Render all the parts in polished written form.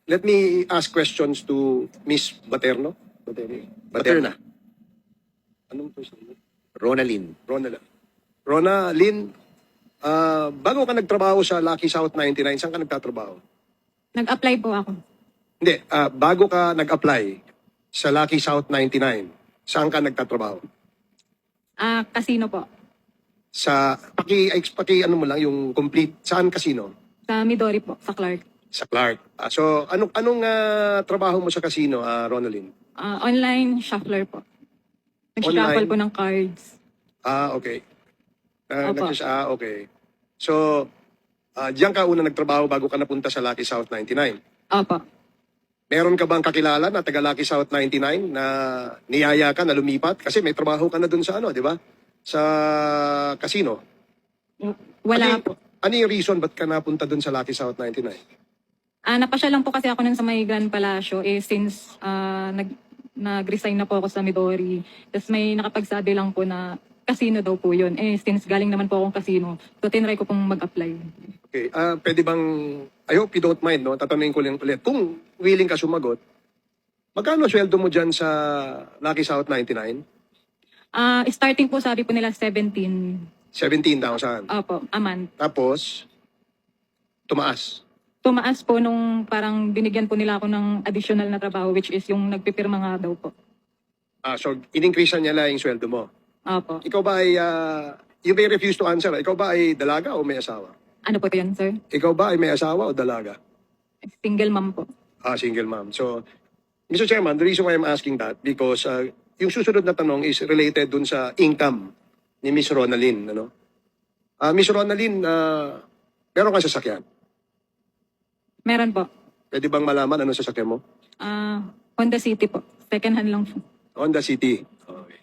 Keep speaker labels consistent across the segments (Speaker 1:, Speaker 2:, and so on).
Speaker 1: let me ask questions to Miss Baterno. Baterna. Anong first name?
Speaker 2: Ronalyn.
Speaker 1: Rona Lynn, bago ka nagtrabaho sa Lucky South 99, saan ka nagtatrabaho?
Speaker 3: Nag-apply po ako.
Speaker 1: Hindi, bago ka nag-apply sa Lucky South 99, saan ka nagtatrabaho?
Speaker 3: Casino po.
Speaker 1: Sa, ano mo lang, yung complete, saan casino?
Speaker 3: Sa Midori po, sa Clark.
Speaker 1: Sa Clark. So, anong trabaho mo sa casino, Ronaldin?
Speaker 3: Online shuffler po. Nag-shuffle
Speaker 1: Online?
Speaker 3: po ng cards.
Speaker 1: Okay.
Speaker 3: Opo.
Speaker 1: Okay. So, diyan ka una nagtrabaho bago ka napunta sa Lucky South 99.
Speaker 3: Opo.
Speaker 1: Meron ka bang kakilala na taga Lucky South 99 na niyaya ka na lumipat? Kasi may trabaho ka na dun sa di ba? Sa casino.
Speaker 3: Wala po.
Speaker 1: Ano yung reason ba't ka napunta dun sa Lucky South 99?
Speaker 3: Napasya lang po kasi ako nun sa may Grand Palacio since nag-resign na po ako sa Midori. Tapos may nakapagsabi lang po na casino daw po yun. Since galing naman po akong casino, so tinry ko pong mag-apply.
Speaker 1: Okay. Pwede bang, I hope you don't mind, no? Tatanungin ko lang ulit. Kung willing ka sumagot, magkano sweldo mo dyan sa Lucky South 99?
Speaker 3: Starting po sabi po nila 17.
Speaker 1: 17,000.
Speaker 3: Opo, a month.
Speaker 1: Tapos, tumaas.
Speaker 3: Tumaas po nung parang binigyan po nila ako ng additional na trabaho which is yung nagpipirma nga daw po.
Speaker 1: So, in-increase niya lang yung sweldo mo.
Speaker 3: Opo.
Speaker 1: Ikaw ba ay, you may refuse to answer. Ikaw ba ay dalaga o may asawa?
Speaker 3: Ano po yan, sir?
Speaker 1: Ikaw ba ay may asawa o dalaga?
Speaker 3: Single mom po.
Speaker 1: Single mom. So, Mr. Chairman, the reason why I'm asking that because yung susunod na tanong is related dun sa income ni Miss Ronalyn. Ano? Miss Ronalyn, meron kang sasakyan.
Speaker 3: Meron po.
Speaker 1: Pwede bang malaman ano sasakyan mo?
Speaker 3: Honda City po. Second hand lang po.
Speaker 1: Honda City. Okay.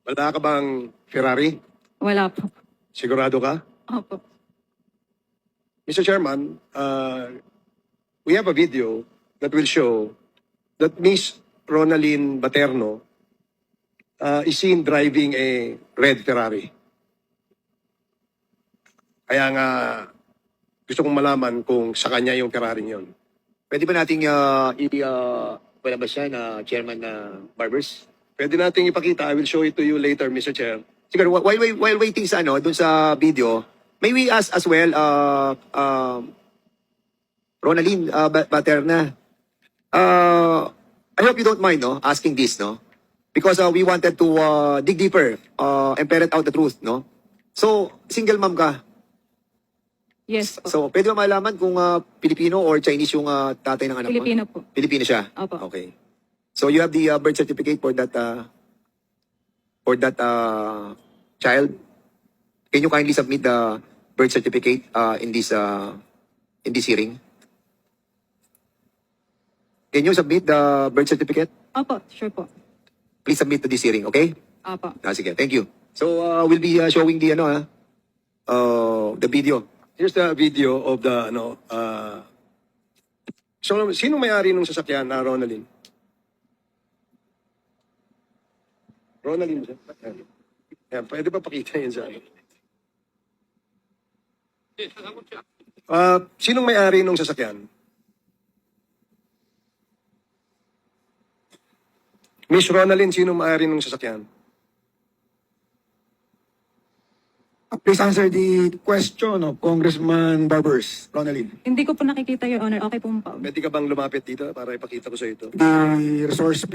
Speaker 1: Wala ka bang Ferrari?
Speaker 3: Wala po.
Speaker 1: Sigurado ka?
Speaker 3: Opo.
Speaker 1: Mr. Chairman, we have a video that will show that Miss Ronalyn Baterno is seen driving a red Ferrari. Kaya nga, gusto kong malaman kung sa kanya yung Ferrari yun.
Speaker 2: Pwede ba nating palabas siya na chairman na Barbers?
Speaker 1: Pwede nating ipakita. I will show it to you later, Mr. Chair.
Speaker 2: Siguro, while waiting sa dun sa video, may we ask as well, Ronalyn Baterna, I hope you don't mind, no, asking this, no? Because we wanted to dig deeper and ferret out the truth, no? So, single mom ka.
Speaker 3: Yes po.
Speaker 2: So, pwede ba malaman kung Filipino or Chinese yung tatay ng anak mo?
Speaker 3: Filipino po.
Speaker 2: Filipino siya?
Speaker 3: Opo.
Speaker 2: Okay. So, you have the birth certificate for that child? Can you kindly submit the birth certificate in this hearing? Can you submit the birth certificate?
Speaker 3: Opo, sure po.
Speaker 2: Please submit to this hearing, okay?
Speaker 3: Opo.
Speaker 2: Sige, thank you. So, we'll be showing the the video.
Speaker 1: Here's the video of the, so, sino may-ari nung sasakyan na Ronalyn? Ronalyn ba siya? Yan, pwede ba pakita yun sa sinong may-ari nung sasakyan? Miss Ronalyn, sino may-ari nung sasakyan?
Speaker 4: Please answer the question of Congressman Barbers, Ronalyn.
Speaker 3: Hindi ko po nakikita, Your Honor. Okay po pa.
Speaker 1: Pwede ka bang lumapit dito para ipakita ko sa ito?
Speaker 4: The resource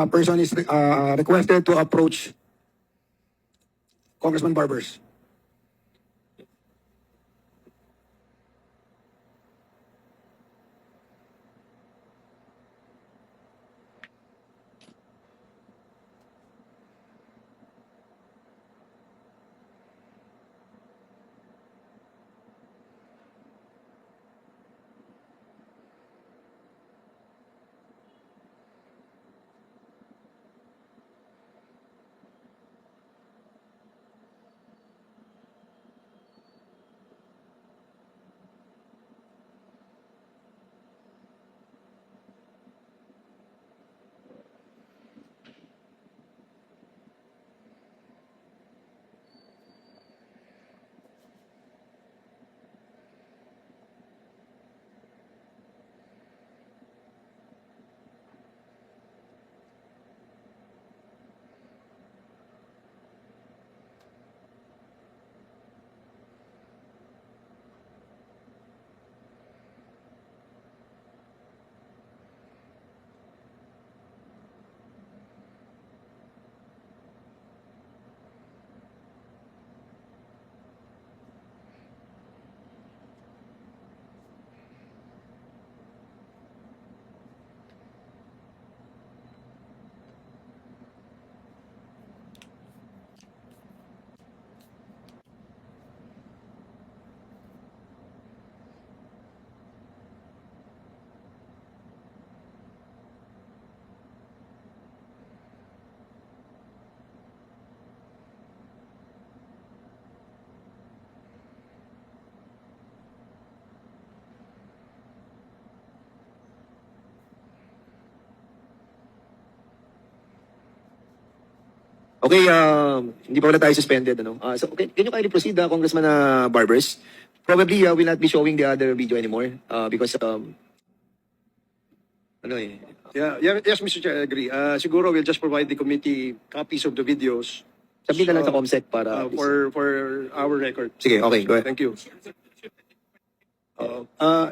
Speaker 4: person is requested to approach Congressman Barbers.
Speaker 2: Okay, hindi pa wala tayo suspended, ano? So, okay, can you kindly proceed, Congressman Barbers? Probably, we'll not be showing the other video anymore, because, ano eh,
Speaker 1: Yes, Mr. Chair, I agree. Siguro we'll just provide the committee copies of the videos
Speaker 2: sabihin na lang sa COMSEC para,
Speaker 1: for our record.
Speaker 2: sige, okay, go ahead.
Speaker 1: Thank you.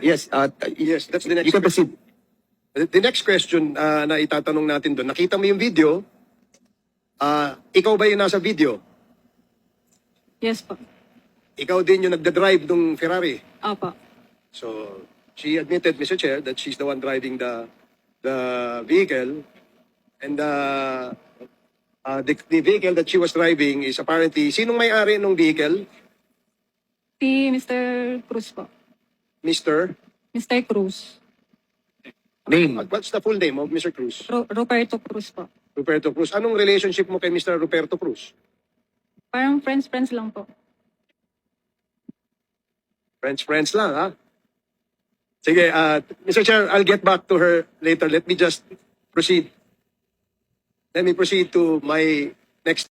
Speaker 2: Yes,
Speaker 1: Yes, that's the next
Speaker 2: you can
Speaker 1: question.
Speaker 2: proceed.
Speaker 1: The next question na itatanong natin doon, nakita mo yung video, ikaw ba yung nasa video?
Speaker 3: Yes po.
Speaker 1: Ikaw din yung nagda-drive ng Ferrari.
Speaker 3: Opo.
Speaker 1: So, she admitted, Mr. Chair, that she's the one driving the vehicle. And the vehicle that she was driving is apparently, sinong may-ari ng vehicle?
Speaker 3: Si Mr. Cruz po.
Speaker 1: Mr.
Speaker 3: Mr. Cruz.
Speaker 2: Name.
Speaker 1: What's the full name of Mr. Cruz?
Speaker 3: Roberto Cruz po.
Speaker 1: Ruperto Cruz. Anong relationship mo kay Mr. Ruperto Cruz?
Speaker 3: Parang friends lang po.
Speaker 1: Friends lang, ha? Sige, Mr. Chair, I'll get back to her later. Let me just proceed. Let me proceed to my next